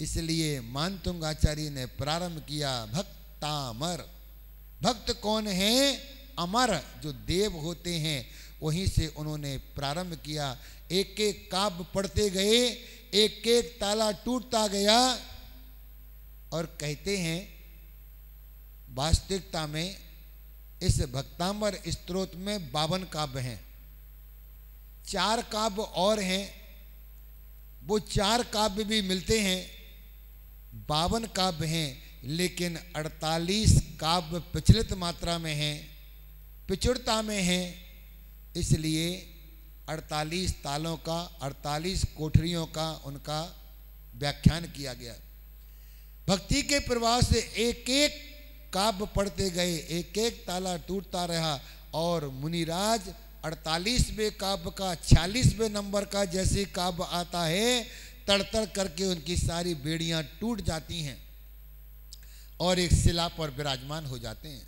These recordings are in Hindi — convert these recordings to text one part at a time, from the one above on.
इसलिए मानतुंग आचार्य ने प्रारंभ किया भक्तामर। भक्त कौन है? अमर, जो देव होते हैं, वहीं से उन्होंने प्रारंभ किया। एक एक काव्य पढ़ते गए, एक एक ताला टूटता गया। और कहते हैं वास्तविकता में इस भक्तामर स्तोत्र में 52 काव्य हैं। 4 काव्य और हैं, वो 4 काव्य भी मिलते हैं। 52 काव्य हैं, लेकिन 48 काव्य प्रचलित मात्रा में हैं, प्रचुरता में हैं। इसलिए 48 तालों का, 48 कोठरियों का उनका व्याख्यान किया गया। भक्ति के प्रवाह से एक एक काव्य पढ़ते गए, एक एक ताला टूटता रहा। और मुनिराज 48वें काव्य का 46वें नंबर का जैसे काव्य आता है, तड़तड़ करके उनकी सारी बेड़ियां टूट जाती हैं और एक शिला पर विराजमान हो जाते हैं।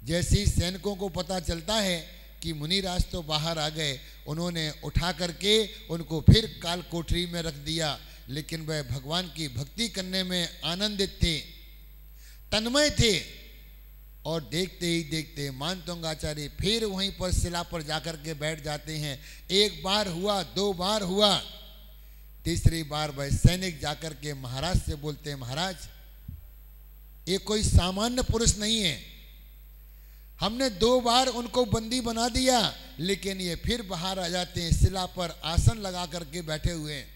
जैसे ही सैनिकों को पता चलता है कि मुनिराज तो बाहर आ गए, उन्होंने उठा करके उनको फिर काल कोठरी में रख दिया। लेकिन वह भगवान की भक्ति करने में आनंदित थे, तन्मय थे। और देखते ही देखते मानतुंग आचार्य फिर वहीं पर शिला पर जाकर के बैठ जाते हैं। 1 बार हुआ, 2 बार हुआ, तीसरी बार वह सैनिक जाकर के महाराज से बोलते हैं, महाराज ये कोई सामान्य पुरुष नहीं है, हमने 2 बार उनको बंदी बना दिया, लेकिन ये फिर बाहर आ जाते हैं, शिला पर आसन लगा करके बैठे हुए हैं।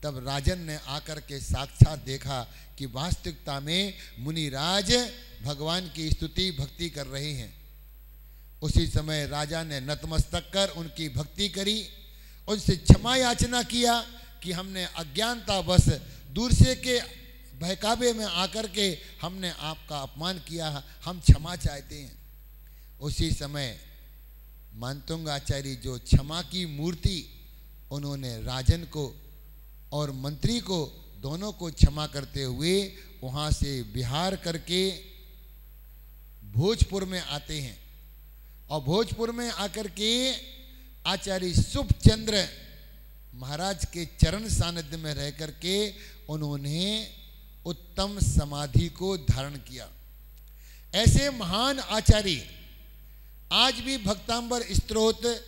तब राजन ने आकर के साक्षात देखा कि वास्तविकता में मुनिराज भगवान की स्तुति भक्ति कर रहे हैं। उसी समय राजा ने नतमस्तक कर उनकी भक्ति करी, उनसे क्षमा याचना किया कि हमने अज्ञानतावश दूर से के बहकावे में आकर के हमने आपका अपमान किया, हम क्षमा चाहते हैं। उसी समय मानतुंग आचार्य जो क्षमा की मूर्ति, उन्होंने राजन को और मंत्री को दोनों को क्षमा करते हुए वहाँ से विहार करके भोजपुर में आते हैं। और भोजपुर में आकर के आचार्य शुभचंद्र महाराज के चरण सानिध्य में रह करके उन्होंने उत्तम समाधि को धारण किया। ऐसे महान आचार्य आज भी भक्तांबर स्तोत्र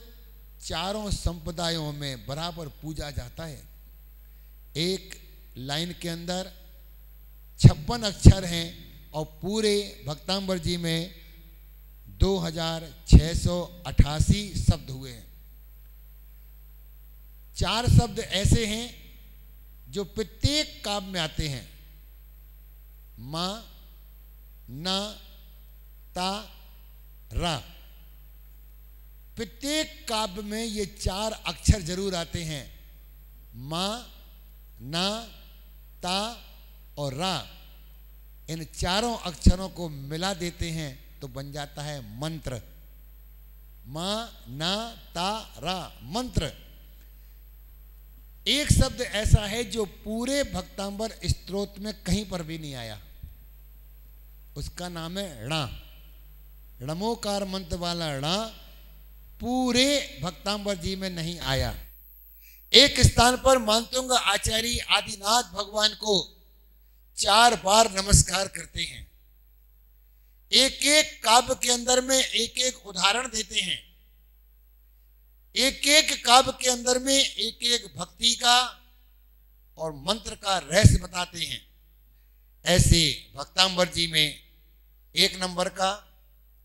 चारों संप्रदायों में बराबर पूजा जाता है। एक लाइन के अंदर 56 अक्षर हैं और पूरे भक्तांबर जी में 2688 शब्द हुए हैं। 4 शब्द ऐसे हैं जो प्रत्येक काव्य में आते हैं, मा, ना, ता, रा। प्रत्येक काव्य में ये 4 अक्षर जरूर आते हैं, मा, ना, ता और रा। इन चारों अक्षरों को मिला देते हैं तो बन जाता है मंत्र। मा, ना, ता, रा, मंत्र। एक शब्द ऐसा है जो पूरे भक्तांबर स्तोत्र में कहीं पर भी नहीं आया, उसका नाम है णा। णमोकार मंत्र वाला णा पूरे भक्तांबर जी में नहीं आया। एक स्थान पर मानतुंग आचार्य आदिनाथ भगवान को 4 बार नमस्कार करते हैं। एक एक काव्य के अंदर में एक एक उदाहरण देते हैं, एक एक काव्य के अंदर में एक एक भक्ति का और मंत्र का रहस्य बताते हैं। ऐसे भक्तांबर जी में 1 नंबर का,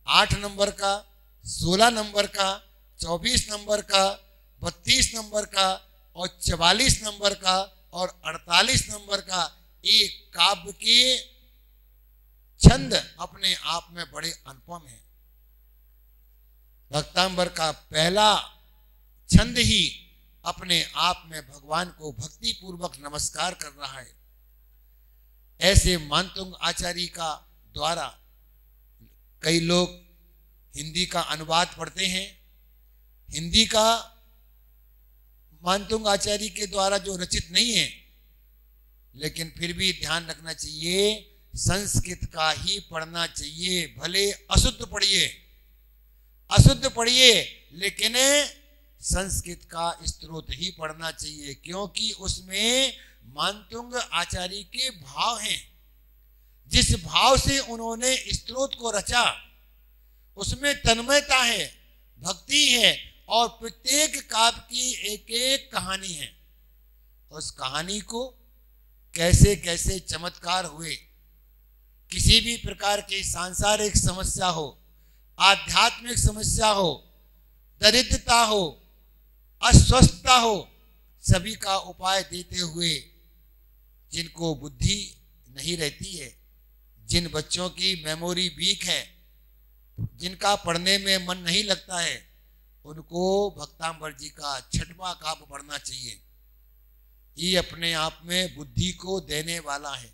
8 नंबर का, 16 नंबर का, 24 नंबर का, 32 नंबर का और 44 नंबर का और 48 नंबर का एक काव्य के छंद अपने आप में बड़े अनुपम हैं। भक्तांबर का पहला छंद ही अपने आप में भगवान को भक्ति पूर्वक नमस्कार कर रहा है। ऐसे मानतुंग आचार्य का द्वारा कई लोग हिंदी का अनुवाद पढ़ते हैं। हिंदी का मानतुंग आचार्य के द्वारा जो रचित नहीं है, लेकिन फिर भी ध्यान रखना चाहिए संस्कृत का ही पढ़ना चाहिए। भले अशुद्ध पढ़िए, अशुद्ध पढ़िए, लेकिन संस्कृत का स्तोत्र ही पढ़ना चाहिए, क्योंकि उसमें मानतुंग आचार्य के भाव हैं। जिस भाव से उन्होंने स्तोत्र को रचा उसमें तन्मयता है, भक्ति है और प्रत्येक काव्य की एक एक कहानी है। उस कहानी को कैसे कैसे चमत्कार हुए, किसी भी प्रकार की सांसारिक समस्या हो, आध्यात्मिक समस्या हो, दरिद्रता हो, अस्वस्थता हो, सभी का उपाय देते हुए, जिनको बुद्धि नहीं रहती है, जिन बच्चों की मेमोरी वीक है, जिनका पढ़ने में मन नहीं लगता है, उनको भक्तांबर जी का छठवां काव्य पढ़ना चाहिए। ये अपने आप में बुद्धि को देने वाला है।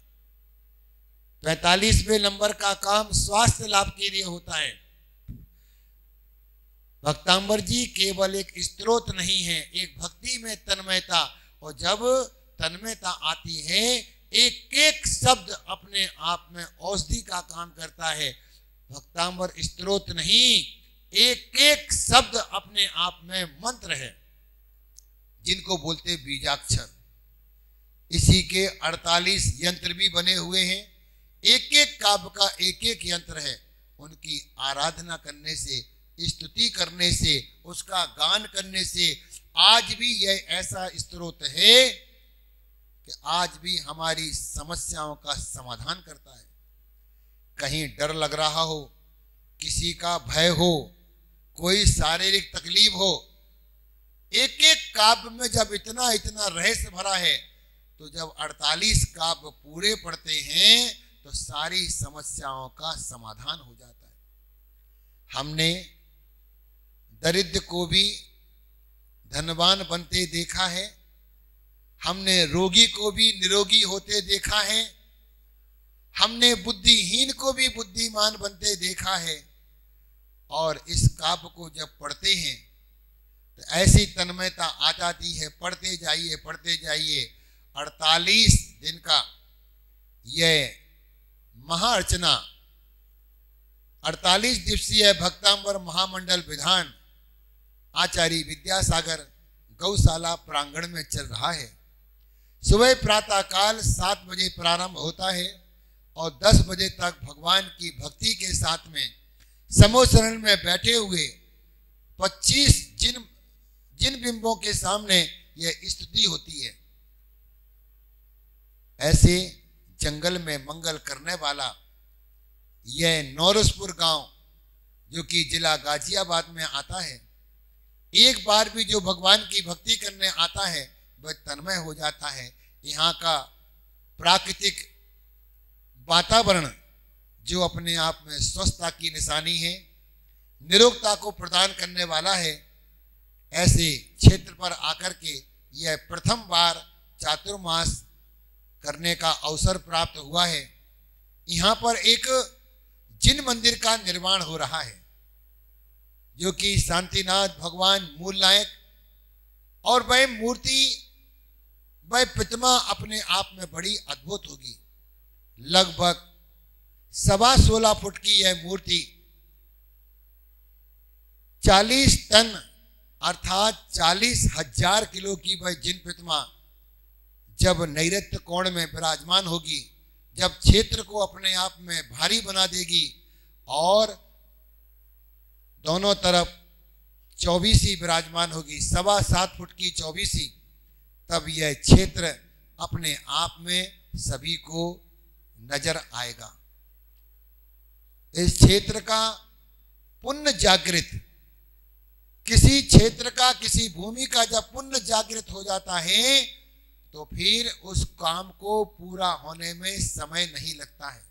45वें नंबर का काम स्वास्थ्य लाभ के लिए होता है। भक्तांबर जी केवल एक स्तोत्र नहीं है, एक भक्ति में तन्मयता, और जब तन्मयता आती है एक एक शब्द अपने आप में औषधि का काम करता है। भक्तांबर स्तोत्र नहीं, एक एक शब्द अपने आप में मंत्र है, जिनको बोलते बीजाक्षर। इसी के 48 यंत्र भी बने हुए हैं। एक एक काव्य का एक एक यंत्र है। उनकी आराधना करने से, स्तुति करने से, उसका गान करने से आज भी यह ऐसा स्तोत्र है कि आज भी हमारी समस्याओं का समाधान करता है। कहीं डर लग रहा हो, किसी का भय हो, कोई शारीरिक तकलीफ हो, एक एक काव्य में जब इतना इतना रहस्य भरा है, तो जब 48 काव्य पूरे पढ़ते हैं तो सारी समस्याओं का समाधान हो जाता है। हमने दरिद्र को भी धनवान बनते देखा है, हमने रोगी को भी निरोगी होते देखा है, हमने बुद्धिहीन को भी बुद्धिमान बनते देखा है। और इस काव्य को जब पढ़ते हैं तो ऐसी तन्मयता आ जाती है। पढ़ते जाइए, पढ़ते जाइए। 48 दिन का यह महाअर्चना, 48 दिवसीय भक्तांबर महामंडल विधान आचार्य विद्यासागर गौशाला प्रांगण में चल रहा है। सुबह प्रातः काल 7 बजे प्रारंभ होता है और 10 बजे तक भगवान की भक्ति के साथ में समोसरण में बैठे हुए 25 जिन बिंबों के सामने यह स्तुति होती है। ऐसे जंगल में मंगल करने वाला यह नौरसपुर गांव, जो कि जिला गाजियाबाद में आता है, एक बार भी जो भगवान की भक्ति करने आता है वह तन्मय हो जाता है। यहाँ का प्राकृतिक वातावरण जो अपने आप में स्वस्थता की निशानी है, निरोगता को प्रदान करने वाला है, ऐसे क्षेत्र पर आकर के यह प्रथम बार चातुर्मास करने का अवसर प्राप्त हुआ है। यहाँ पर एक जिन मंदिर का निर्माण हो रहा है, जो कि शांतिनाथ भगवान मूल नायक, और वह मूर्ति, वह प्रतिमा अपने आप में बड़ी अद्भुत होगी। लगभग 16.25 फुट की यह मूर्ति 40 टन अर्थात 40,000 किलो की वह जिन प्रतिमा जब नैऋत्य कोण में विराजमान होगी, जब क्षेत्र को अपने आप में भारी बना देगी और दोनों तरफ 24 विराजमान होगी, 7.25 फुट की 24, तब यह क्षेत्र अपने आप में सभी को नजर आएगा। इस क्षेत्र का पुण्य जागृत, किसी क्षेत्र का, किसी भूमि का जब पुण्य जागृत हो जाता है तो फिर उस काम को पूरा होने में समय नहीं लगता है।